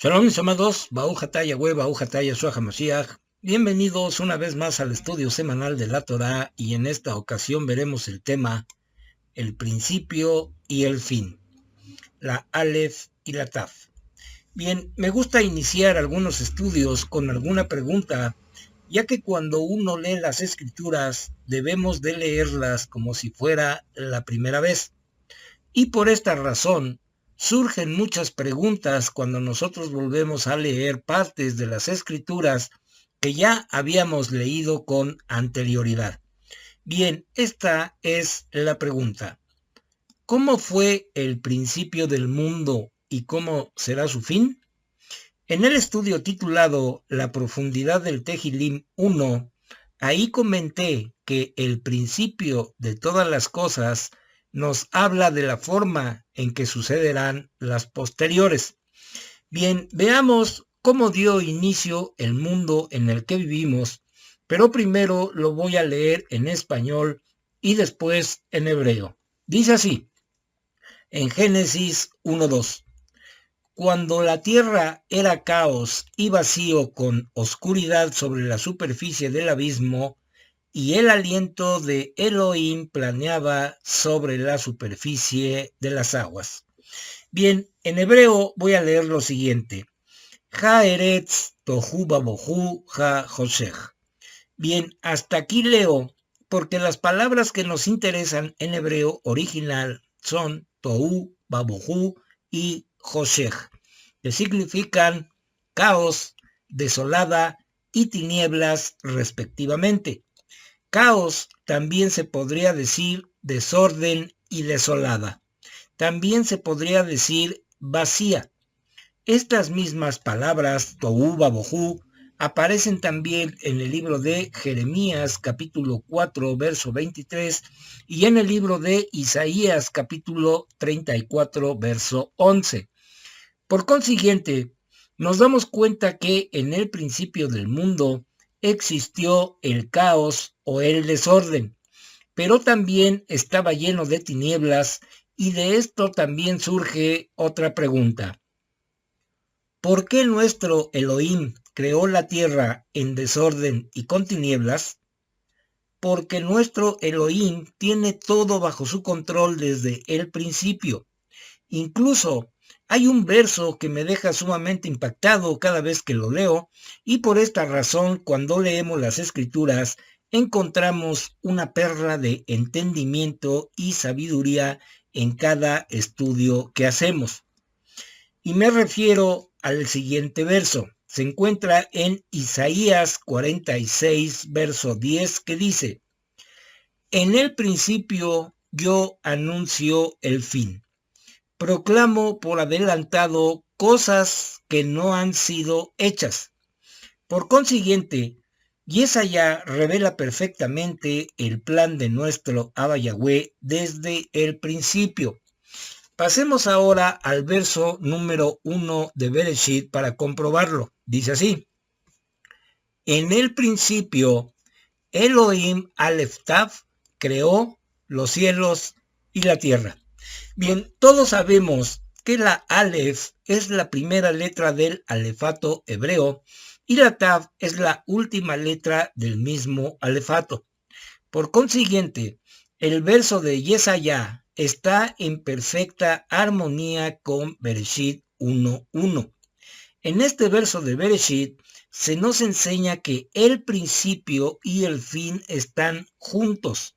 Shalom, mis amados, Baruch atah Yahweh, Baruch atah Yeshua HaMashiach. Bienvenidos una vez más al estudio semanal de la Torá, y en esta ocasión veremos el tema el principio y el fin, la Aleph y la Taf. Bien, me gusta iniciar algunos estudios con alguna pregunta, ya que cuando uno lee las escrituras debemos de leerlas como si fuera la primera vez. Y por esta razón surgen muchas preguntas cuando nosotros volvemos a leer partes de las escrituras que ya habíamos leído con anterioridad. Bien, esta es la pregunta. ¿Cómo fue el principio del mundo y cómo será su fin? En el estudio titulado La profundidad del Tehilim 1, ahí comenté que el principio de todas las cosas nos habla de la forma en que sucederán las posteriores. Bien, veamos cómo dio inicio el mundo en el que vivimos, pero primero lo voy a leer en español y después en hebreo. Dice así, en Génesis 1:2. Cuando la tierra era caos y vacío con oscuridad sobre la superficie del abismo, y el aliento de Elohim planeaba sobre la superficie de las aguas. Bien, en hebreo voy a leer lo siguiente. Ha-eretz tohu babohu ha-hoshech. Bien, hasta aquí leo, porque las palabras que nos interesan en hebreo original son tohu, babohu y hoshech, que significan caos, desolada y tinieblas respectivamente. Caos también se podría decir desorden y desolada. También se podría decir vacía. Estas mismas palabras, tohu babohu, aparecen también en el libro de Jeremías capítulo 4 verso 23 y en el libro de Isaías capítulo 34 verso 11. Por consiguiente, nos damos cuenta que en el principio del mundo existió el caos o el desorden, pero también estaba lleno de tinieblas, y de esto también surge otra pregunta. ¿Por qué nuestro Elohim creó la tierra en desorden y con tinieblas? Porque nuestro Elohim tiene todo bajo su control desde el principio. Incluso hay un verso que me deja sumamente impactado cada vez que lo leo, y por esta razón, cuando leemos las escrituras, encontramos una perla de entendimiento y sabiduría en cada estudio que hacemos. Y me refiero al siguiente verso. Se encuentra en Isaías 46, verso 10, que dice: En el principio yo anuncio el fin. Proclamo por adelantado cosas que no han sido hechas. Por consiguiente, Yesaya revela perfectamente el plan de nuestro Abba Yahweh desde el principio. Pasemos ahora al verso número 1 de Bereshit para comprobarlo. Dice así: En el principio, Elohim Aleph Tav creó los cielos y la tierra. Bien, todos sabemos que la Aleph es la primera letra del alefato hebreo y la Tav es la última letra del mismo alefato. Por consiguiente, el verso de Yesaya está en perfecta armonía con Bereshit 1:1. En este verso de Bereshit se nos enseña que el principio y el fin están juntos.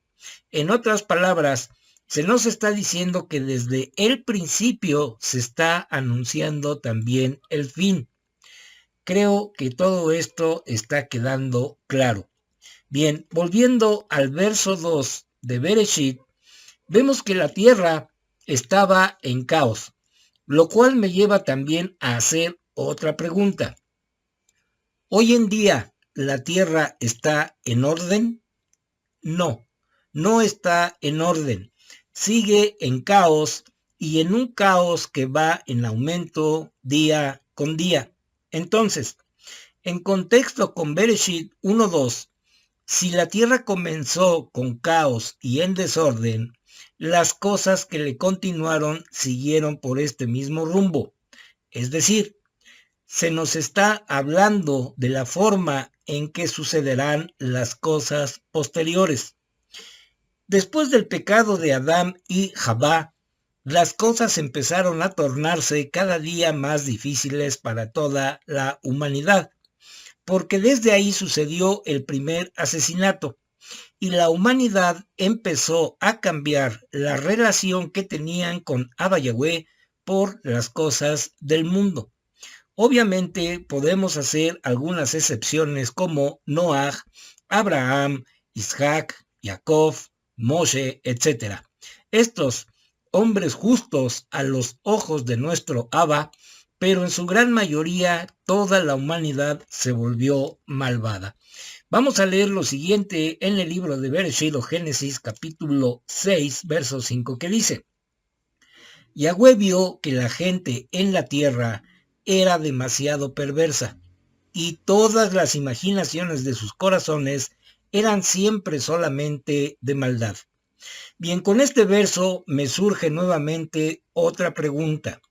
En otras palabras, se nos está diciendo que desde el principio se está anunciando también el fin. Creo que todo esto está quedando claro. Bien, volviendo al verso 2 de Bereshit, vemos que la tierra estaba en caos, lo cual me lleva también a hacer otra pregunta. ¿Hoy en día la tierra está en orden? No, no está en orden. Sigue en caos, y en un caos que va en aumento día con día. Entonces, en contexto con Bereshit 1:2, si la tierra comenzó con caos y en desorden, las cosas que le continuaron siguieron por este mismo rumbo. Es decir, se nos está hablando de la forma en que sucederán las cosas posteriores. Después del pecado de Adán y Jabá, las cosas empezaron a tornarse cada día más difíciles para toda la humanidad, porque desde ahí sucedió el primer asesinato y la humanidad empezó a cambiar la relación que tenían con Abba Yahweh por las cosas del mundo. Obviamente podemos hacer algunas excepciones como Noaj, Abraham, Isaac, Jacob, Moshe, etc. Estos hombres justos a los ojos de nuestro Abba, pero en su gran mayoría toda la humanidad se volvió malvada. Vamos a leer lo siguiente en el libro de Bereshit o Génesis capítulo 6, verso 5, que dice: Yahweh vio que la gente en la tierra era demasiado perversa, y todas las imaginaciones de sus corazones eran siempre solamente de maldad. Bien, con este verso me surge nuevamente otra pregunta.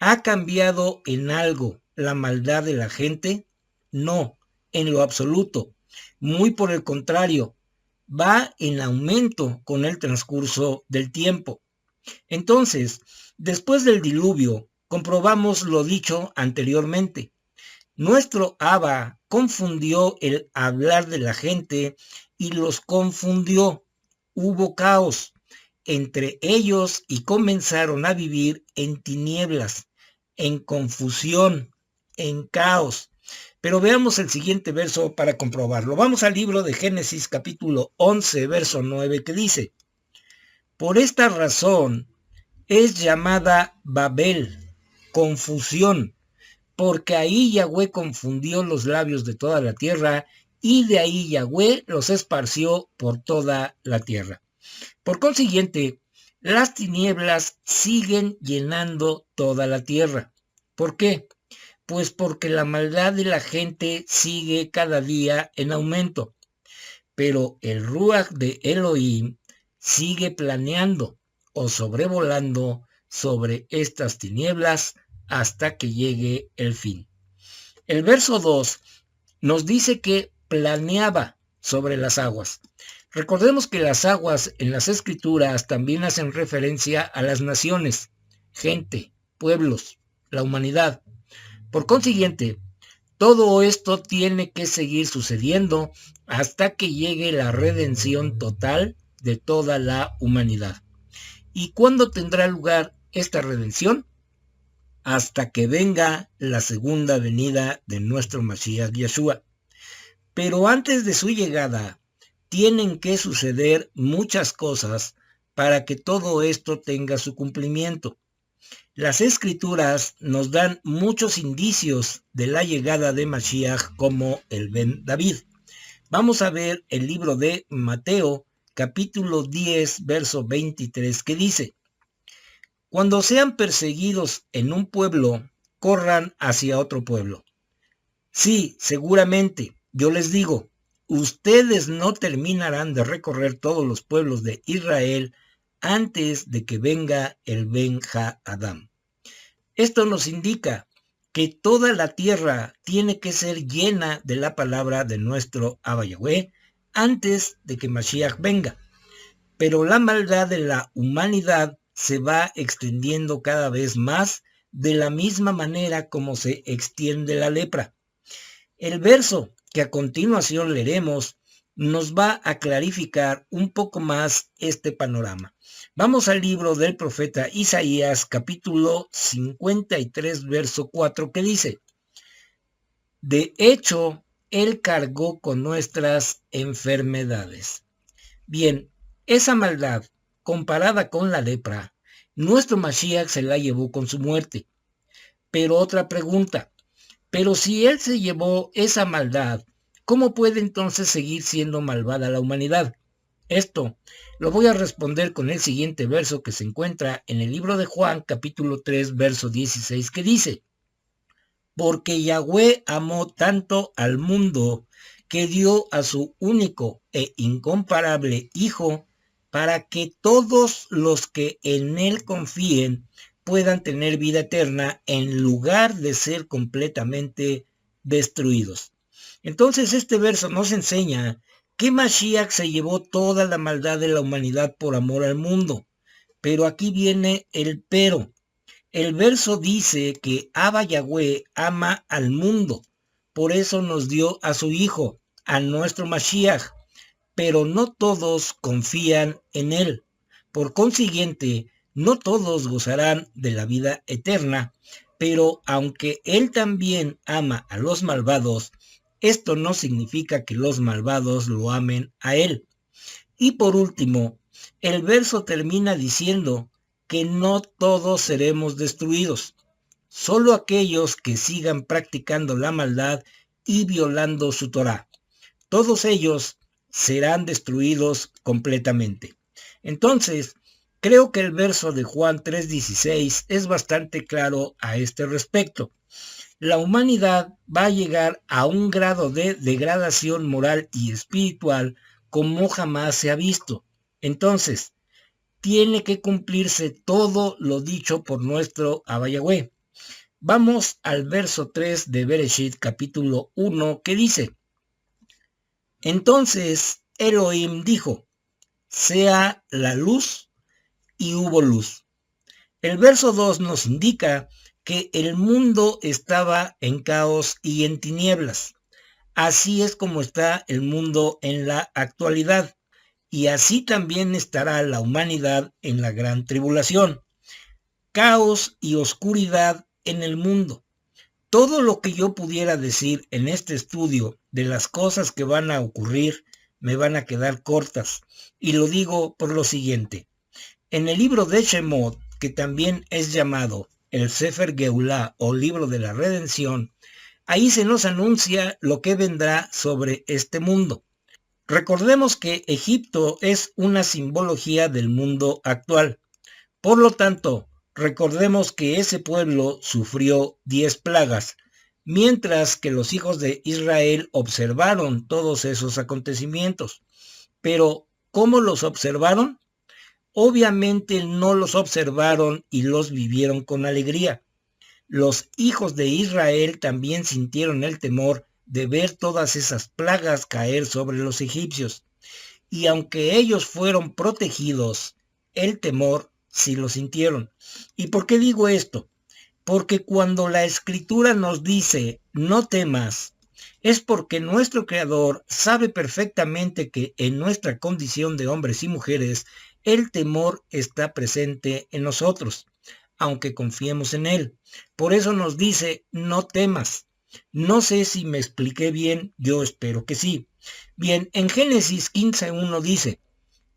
¿Ha cambiado en algo la maldad de la gente? No, en lo absoluto. Muy por el contrario, va en aumento con el transcurso del tiempo. Entonces, después del diluvio, comprobamos lo dicho anteriormente. Nuestro Abba confundió el hablar de la gente y los confundió. Hubo caos entre ellos y comenzaron a vivir en tinieblas, en confusión, en caos. Pero veamos el siguiente verso para comprobarlo. Vamos al libro de Génesis capítulo 11, verso 9, que dice: Por esta razón es llamada Babel, confusión, porque ahí Yahweh confundió los labios de toda la tierra, y de ahí Yahweh los esparció por toda la tierra. Por consiguiente, las tinieblas siguen llenando toda la tierra. ¿Por qué? Pues porque la maldad de la gente sigue cada día en aumento. Pero el Ruach de Elohim sigue planeando o sobrevolando sobre estas tinieblas hasta que llegue el fin. El verso 2 nos dice que planeaba sobre las aguas. Recordemos que las aguas en las escrituras también hacen referencia a las naciones, gente, pueblos, la humanidad. Por consiguiente, todo esto tiene que seguir sucediendo hasta que llegue la redención total de toda la humanidad. ¿Y cuándo tendrá lugar esta redención? Hasta que venga la segunda venida de nuestro Mashiach Yeshua. Pero antes de su llegada, tienen que suceder muchas cosas para que todo esto tenga su cumplimiento. Las escrituras nos dan muchos indicios de la llegada de Mashiach como el Ben David. Vamos a ver el libro de Mateo, capítulo 10, verso 23, que dice: Cuando sean perseguidos en un pueblo, corran hacia otro pueblo. Sí, seguramente, yo les digo, ustedes no terminarán de recorrer todos los pueblos de Israel antes de que venga el Ben-Ha-Adam. Esto nos indica que toda la tierra tiene que ser llena de la palabra de nuestro Abba Yahweh antes de que Mashiach venga. Pero la maldad de la humanidad se va extendiendo cada vez más de la misma manera como se extiende la lepra. El verso que a continuación leeremos nos va a clarificar un poco más este panorama. Vamos al libro del profeta Isaías, capítulo 53, verso 4, que dice: De hecho, Él cargó con nuestras enfermedades. Bien, esa maldad, comparada con la lepra, nuestro Mashiach se la llevó con su muerte. Pero otra pregunta, pero si Él se llevó esa maldad, ¿cómo puede entonces seguir siendo malvada la humanidad? Esto lo voy a responder con el siguiente verso que se encuentra en el libro de Juan, capítulo 3, verso 16, que dice: Porque Yahweh amó tanto al mundo que dio a su único e incomparable Hijo, para que todos los que en Él confíen puedan tener vida eterna en lugar de ser completamente destruidos. Entonces este verso nos enseña que Mashiach se llevó toda la maldad de la humanidad por amor al mundo. Pero aquí viene el pero. El verso dice que Abba Yahweh ama al mundo. Por eso nos dio a su Hijo, a nuestro Mashiach. Pero no todos confían en él. Por consiguiente, no todos gozarán de la vida eterna, pero aunque él también ama a los malvados, esto no significa que los malvados lo amen a él. Y por último, el verso termina diciendo que no todos seremos destruidos, solo aquellos que sigan practicando la maldad y violando su Torá. Todos ellos serán destruidos completamente. Entonces, creo que el verso de Juan 3:16 es bastante claro a este respecto. La humanidad va a llegar a un grado de degradación moral y espiritual como jamás se ha visto. Entonces, tiene que cumplirse todo lo dicho por nuestro Abba Yahweh. Vamos al verso 3 de Bereshit capítulo 1 que dice: Entonces Elohim dijo, sea la luz, y hubo luz. El verso 2 nos indica que el mundo estaba en caos y en tinieblas. Así es como está el mundo en la actualidad, y así también estará la humanidad en la gran tribulación. Caos y oscuridad en el mundo. Todo lo que yo pudiera decir en este estudio de las cosas que van a ocurrir me van a quedar cortas, y lo digo por lo siguiente. En el libro de Shemot, que también es llamado el Sefer Geulah o libro de la redención, ahí se nos anuncia lo que vendrá sobre este mundo. Recordemos que Egipto es una simbología del mundo actual. Por lo tanto, recordemos que ese pueblo sufrió 10 plagas, mientras que los hijos de Israel observaron todos esos acontecimientos. Pero, ¿cómo los observaron? Obviamente no los observaron y los vivieron con alegría. Los hijos de Israel también sintieron el temor de ver todas esas plagas caer sobre los egipcios. Y aunque ellos fueron protegidos, el temor sí lo sintieron. ¿Y por qué digo esto? Porque cuando la Escritura nos dice, no temas, es porque nuestro Creador sabe perfectamente que en nuestra condición de hombres y mujeres, el temor está presente en nosotros, aunque confiemos en Él. Por eso nos dice, no temas. No sé si me expliqué bien, yo espero que sí. Bien, en Génesis 15:1 dice,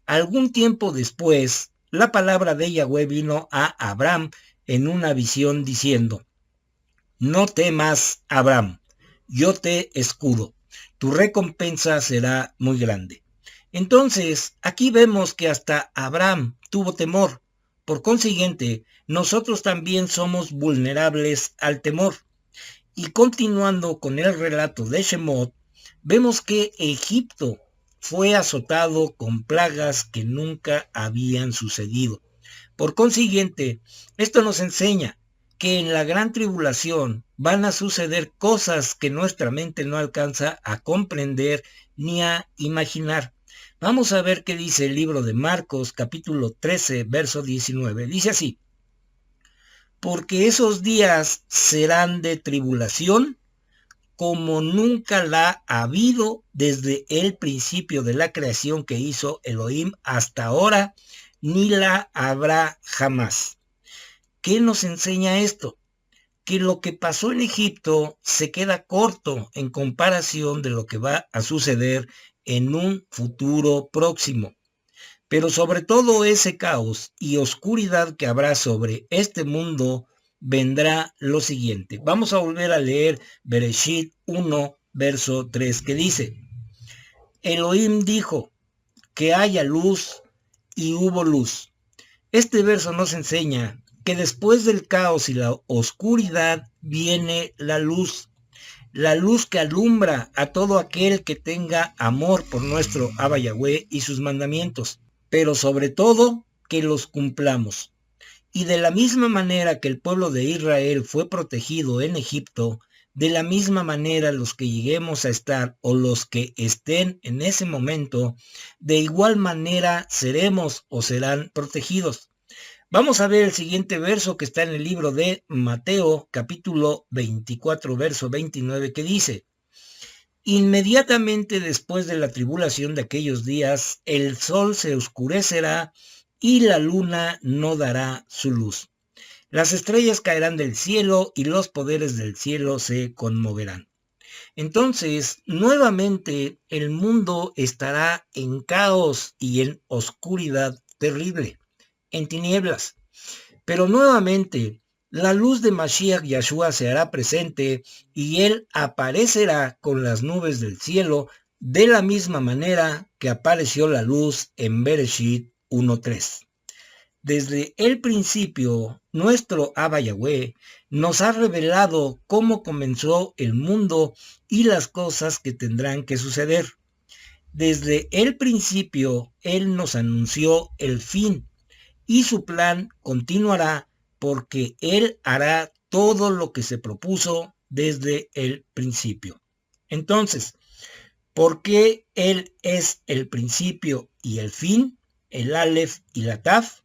algún tiempo después, la palabra de Yahweh vino a Abraham en una visión diciendo, no temas, Abraham, yo te escudo, tu recompensa será muy grande. Entonces, aquí vemos que hasta Abraham tuvo temor. Por consiguiente, nosotros también somos vulnerables al temor. Y continuando con el relato de Shemot, vemos que Egipto fue azotado con plagas que nunca habían sucedido. Por consiguiente, esto nos enseña que en la gran tribulación van a suceder cosas que nuestra mente no alcanza a comprender ni a imaginar. Vamos a ver qué dice el libro de Marcos, capítulo 13, verso 19. Dice así, porque esos días serán de tribulación como nunca la ha habido desde el principio de la creación que hizo Elohim hasta ahora, ni la habrá jamás. ¿Qué nos enseña esto? Que lo que pasó en Egipto se queda corto en comparación de lo que va a suceder en un futuro próximo. Pero sobre todo ese caos y oscuridad que habrá sobre este mundo, vendrá lo siguiente. Vamos a volver a leer Bereshit 1, verso 3, que dice, Elohim dijo, que haya luz, y hubo luz. Este verso nos enseña que después del caos y la oscuridad viene la luz que alumbra a todo aquel que tenga amor por nuestro Abba Yahweh y sus mandamientos, pero sobre todo que los cumplamos. Y de la misma manera que el pueblo de Israel fue protegido en Egipto, de la misma manera los que lleguemos a estar o los que estén en ese momento, de igual manera seremos o serán protegidos. Vamos a ver el siguiente verso que está en el libro de Mateo, capítulo 24, verso 29, que dice: inmediatamente después de la tribulación de aquellos días, el sol se oscurecerá y la luna no dará su luz. Las estrellas caerán del cielo y los poderes del cielo se conmoverán. Entonces, nuevamente el mundo estará en caos y en oscuridad terrible, en tinieblas. Pero nuevamente la luz de Mashiach Yahshua se hará presente y él aparecerá con las nubes del cielo de la misma manera que apareció la luz en Bereshit 1:3. Desde el principio, nuestro Abba Yahweh nos ha revelado cómo comenzó el mundo y las cosas que tendrán que suceder. Desde el principio, él nos anunció el fin y su plan continuará porque él hará todo lo que se propuso desde el principio. Entonces, ¿por qué él es el principio y el fin, el Aleph y la Taf?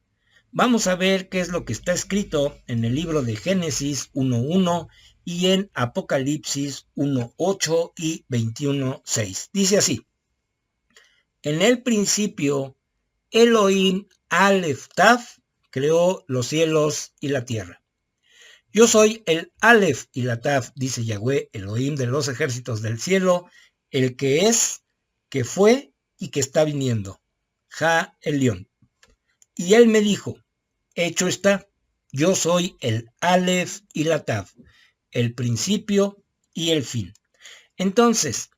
Vamos a ver qué es lo que está escrito en el libro de Génesis 1:1 y en Apocalipsis 1:8 y 21:6. Dice así: en el principio, Elohim Aleph Taf creó los cielos y la tierra. Yo soy el Aleph y la Taf, dice Yahweh, Elohim de los ejércitos del cielo, el que es, que fue y que está viniendo. Ja Elión. Y él me dijo: hecho está, yo soy el Aleph y la Taf, el principio y el fin. Entonces,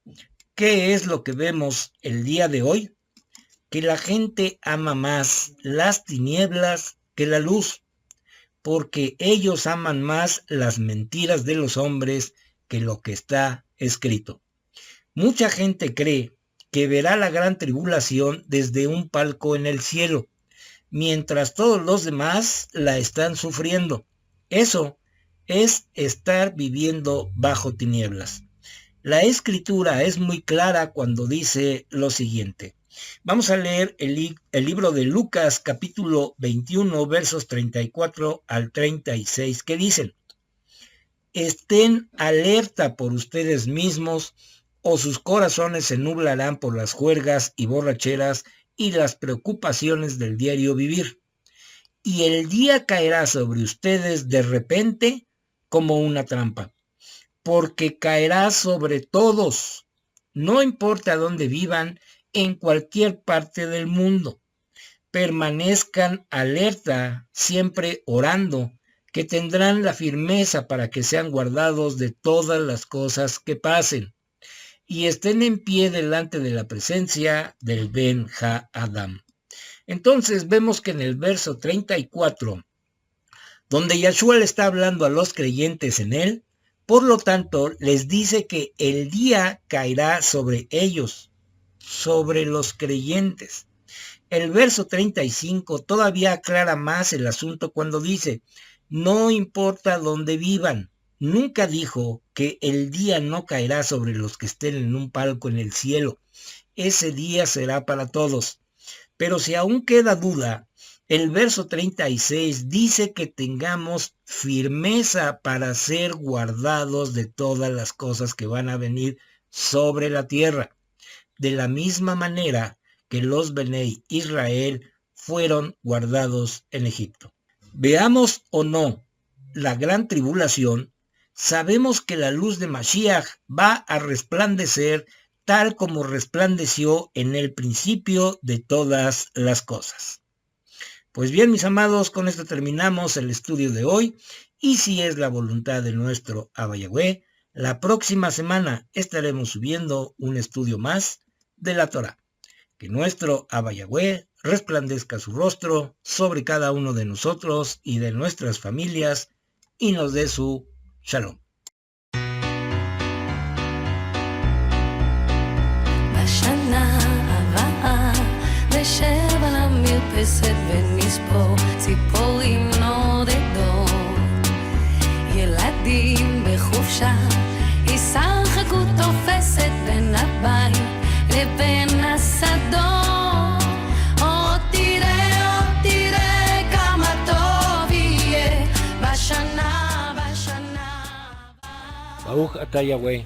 ¿qué es lo que vemos el día de hoy? Que la gente ama más las tinieblas que la luz, porque ellos aman más las mentiras de los hombres que lo que está escrito. Mucha gente cree que verá la gran tribulación desde un palco en el cielo, mientras todos los demás la están sufriendo. Eso es estar viviendo bajo tinieblas. La escritura es muy clara cuando dice lo siguiente. Vamos a leer el libro de Lucas, capítulo 21, versos 34 al 36, que dicen: estén alerta por ustedes mismos, o sus corazones se nublarán por las juergas y borracheras y las preocupaciones del diario vivir. Y el día caerá sobre ustedes de repente como una trampa, porque caerá sobre todos, no importa dónde vivan, en cualquier parte del mundo. Permanezcan alerta, siempre orando, que tendrán la firmeza para que sean guardados de todas las cosas que pasen, y estén en pie delante de la presencia del Ben Ha-Adam. Entonces vemos que en el verso 34, donde Yahshua le está hablando a los creyentes en él, por lo tanto les dice que el día caerá sobre ellos, sobre los creyentes. El verso 35 todavía aclara más el asunto cuando dice: no importa dónde vivan. Nunca dijo que el día no caerá sobre los que estén en un palco en el cielo. Ese día será para todos. Pero si aún queda duda, el verso 36 dice que tengamos firmeza para ser guardados de todas las cosas que van a venir sobre la tierra, de la misma manera que los Benei Israel fueron guardados en Egipto. Veamos o no la gran tribulación, sabemos que la luz de Mashiach va a resplandecer tal como resplandeció en el principio de todas las cosas. Pues bien, mis amados, con esto terminamos el estudio de hoy, y si es la voluntad de nuestro Abba Yahweh, la próxima semana estaremos subiendo un estudio más de la Torá. Que nuestro Abba Yahweh resplandezca su rostro sobre cada uno de nosotros y de nuestras familias y nos dé su shalom. בשנה הבאה נשב על המרפסת ונספור ציפורים נור Baruch Ata Yahweh,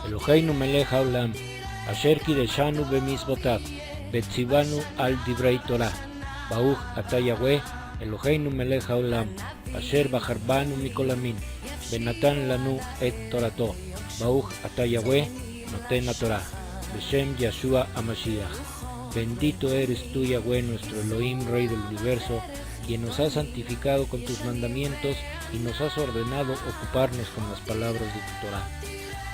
Eloheinu melech haolam, asher kideshanu b'mitzvotav, v'tzivanu al divrei Torah. Baruch Ata Yahweh, Eloheinu melech haolam, asher bachar banu mikol amin, v'natan lanu et torato. Baruch Ata Yahweh, noten haTorah, Beshem Yeshua HaMashiach. Bendito eres tú, Yahweh, nuestro Elohim, Rey del Universo, quien nos has santificado con tus mandamientos y nos has ordenado ocuparnos con las palabras de tu Torah.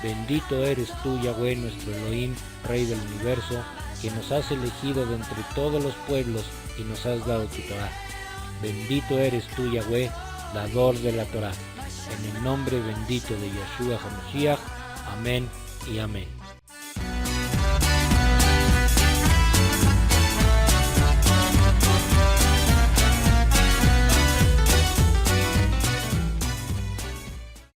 Bendito eres tú, Yahweh, nuestro Elohim, Rey del Universo, quien nos has elegido de entre todos los pueblos y nos has dado tu Torah. Bendito eres tú, Yahweh, dador de la Torah. En el nombre bendito de Yeshua HaMashiach. Amén y amén.